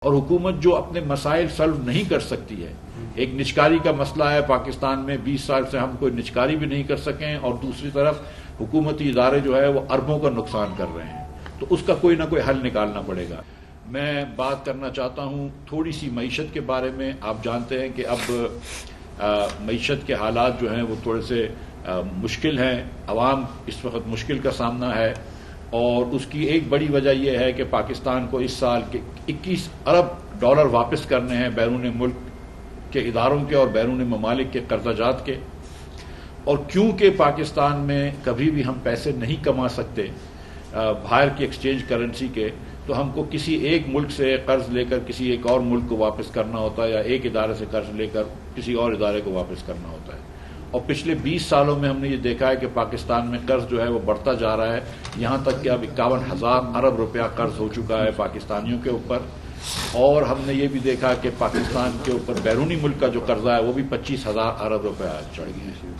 اور حکومت جو اپنے مسائل سالو نہیں کر سکتی ہے، ایک نجکاری کا مسئلہ ہے پاکستان میں، 20 سال سے ہم کوئی نجکاری بھی نہیں کر سکیں، اور دوسری طرف حکومتی ادارے جو ہے وہ اربوں کا نقصان کر رہے ہیں، تو اس کا کوئی نہ کوئی حل نکالنا پڑے گا۔ میں بات کرنا چاہتا ہوں تھوڑی سی معیشت کے بارے میں۔ آپ جانتے ہیں کہ اب معیشت کے حالات جو ہیں وہ تھوڑے سے مشکل ہیں، عوام اس وقت مشکل کا سامنا ہے، اور اس کی ایک بڑی وجہ یہ ہے کہ پاکستان کو اس سال کے 21 ارب ڈالر واپس کرنے ہیں بیرون ملک کے اداروں کے اور بیرون ممالک کے قرضہ جات کے، اور کیونکہ پاکستان میں کبھی بھی ہم پیسے نہیں کما سکتے باہر کی ایکسچینج کرنسی کے، تو ہم کو کسی ایک ملک سے قرض لے کر کسی ایک اور ملک کو واپس کرنا ہوتا ہے، یا ایک ادارے سے قرض لے کر کسی اور ادارے کو واپس کرنا ہوتا ہے۔ اور پچھلے 20 سالوں میں ہم نے یہ دیکھا ہے کہ پاکستان میں قرض جو ہے وہ بڑھتا جا رہا ہے، یہاں تک کہ اب 51,000 ارب روپیہ قرض ہو چکا ہے پاکستانیوں کے اوپر، اور ہم نے یہ بھی دیکھا کہ پاکستان کے اوپر بیرونی ملک کا جو قرضہ ہے وہ بھی 25,000 ارب روپیہ چڑھ گیا ہے۔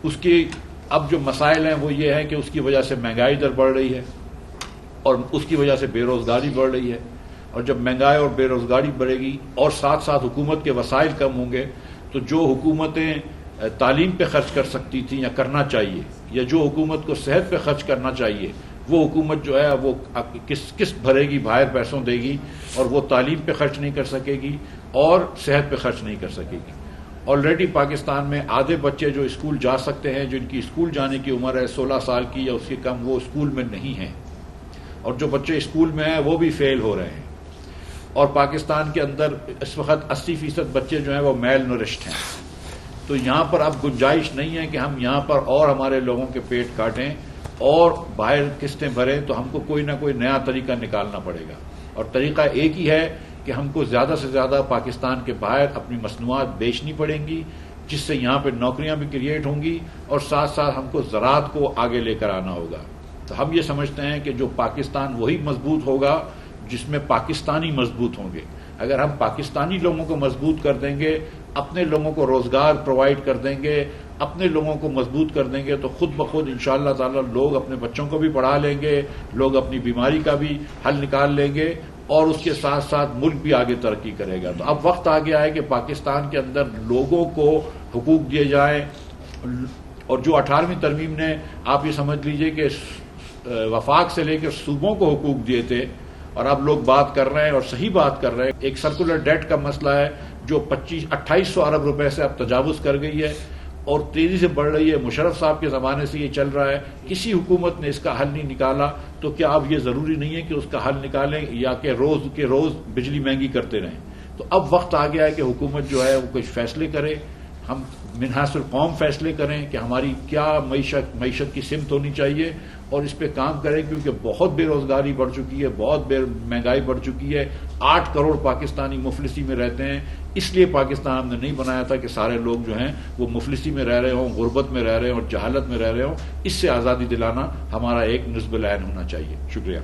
اس کی اب جو مسائل ہیں وہ یہ ہے کہ اس کی وجہ سے مہنگائی در بڑھ رہی ہے، اور اس کی وجہ سے بے روزگاری بڑھ رہی ہے، اور جب مہنگائی اور بے روزگاری بڑھے گی اور ساتھ ساتھ حکومت کے وسائل کم ہوں گے، تو جو حکومتیں تعلیم پہ خرچ کر سکتی تھیں یا کرنا چاہیے، یا جو حکومت کو صحت پہ خرچ کرنا چاہیے، وہ حکومت جو ہے وہ کس بھرے گی، باہر پیسوں دے گی، اور وہ تعلیم پہ خرچ نہیں کر سکے گی اور صحت پہ خرچ نہیں کر سکے گی۔ آلریڈی پاکستان میں آدھے بچے جو اسکول جا سکتے ہیں، جن کی اسکول جانے کی عمر ہے 16 سال کی یا اس سے کم، وہ اسکول میں نہیں ہیں، اور جو بچے اسکول میں ہیں وہ بھی فیل ہو رہے ہیں، اور پاکستان کے اندر اس وقت 80% بچے جو ہیں وہ میل نورشڈ ہیں۔ تو یہاں پر اب گنجائش نہیں ہے کہ ہم یہاں پر اور ہمارے لوگوں کے پیٹ کاٹیں اور باہر قسطیں بھریں، تو ہم کو کوئی نہ کوئی نیا طریقہ نکالنا پڑے گا، اور طریقہ ایک ہی ہے کہ ہم کو زیادہ سے زیادہ پاکستان کے باہر اپنی مصنوعات بیچنی پڑیں گی، جس سے یہاں پہ نوکریاں بھی کریٹ ہوں گی، اور ساتھ ساتھ ہم کو زراعت کو آگے لے کر آنا ہوگا۔ تو ہم یہ سمجھتے ہیں کہ جو پاکستان وہی مضبوط ہوگا جس میں پاکستانی مضبوط ہوں گے۔ اگر ہم پاکستانی لوگوں کو مضبوط کر دیں گے، اپنے لوگوں کو روزگار پرووائڈ کر دیں گے، اپنے لوگوں کو مضبوط کر دیں گے، تو خود بخود انشاءاللہ تعالی لوگ اپنے بچوں کو بھی پڑھا لیں گے، لوگ اپنی بیماری کا بھی حل نکال لیں گے، اور اس کے ساتھ ساتھ ملک بھی آگے ترقی کرے گا۔ تو اب وقت آ گیا ہے کہ پاکستان کے اندر لوگوں کو حقوق دیے جائیں، اور جو 18ویں ترمیم نے، آپ یہ سمجھ لیجئے کہ وفاق سے لے کر صوبوں کو حقوق دیے تھے، اور اب لوگ بات کر رہے ہیں اور صحیح بات کر رہے ہیں۔ ایک سرکولر ڈیٹ کا مسئلہ ہے جو 2800 ارب روپے سے اب تجاوز کر گئی ہے، اور تیزی سے بڑھ رہی ہے۔ مشرف صاحب کے زمانے سے یہ چل رہا ہے، کسی حکومت نے اس کا حل نہیں نکالا، تو کیا اب یہ ضروری نہیں ہے کہ اس کا حل نکالیں، یا کہ روز کے روز بجلی مہنگی کرتے رہیں؟ تو اب وقت آ گیا ہے کہ حکومت جو ہے وہ کچھ فیصلے کرے، ہم منحاص القوم فیصلے کریں کہ ہماری کیا معیشت کی سمت ہونی چاہیے، اور اس پہ کام کریں، کیونکہ بہت بے روزگاری بڑھ چکی ہے، بہت مہنگائی بڑھ چکی ہے۔ 8 کروڑ پاکستانی مفلسی میں رہتے ہیں، اس لیے پاکستان ہم نے نہیں بنایا تھا کہ سارے لوگ جو ہیں وہ مفلسی میں رہ رہے ہوں، غربت میں رہ رہے ہوں اور جہالت میں رہ رہے ہوں۔ اس سے آزادی دلانا ہمارا ایک نصب العین ہونا چاہیے۔ شکریہ۔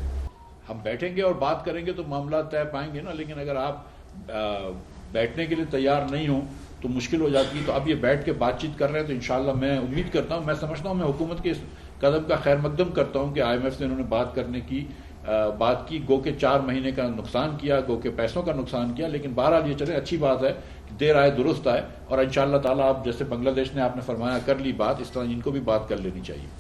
ہم بیٹھیں گے اور بات کریں گے تو معاملات طے پائیں گے نا، لیکن اگر آپ بیٹھنے کے لیے تیار نہیں ہوں تو مشکل ہو جاتی ہے۔ تو اب یہ بیٹھ کے بات چیت کر رہے ہیں، تو انشاءاللہ میں امید کرتا ہوں، میں سمجھتا ہوں، میں حکومت کے اس قدم کا خیر مقدم کرتا ہوں کہ IMF سے انہوں نے بات کی، گو کہ 4 مہینے کا نقصان کیا، گو کہ پیسوں کا نقصان کیا، لیکن بہرحال یہ چلے، اچھی بات ہے، دیر آئے درست آئے، اور انشاءاللہ تعالیٰ آپ جیسے بنگلہ دیش نے آپ نے فرمایا کر لی بات، اس طرح ان کو بھی بات کر لینی چاہیے۔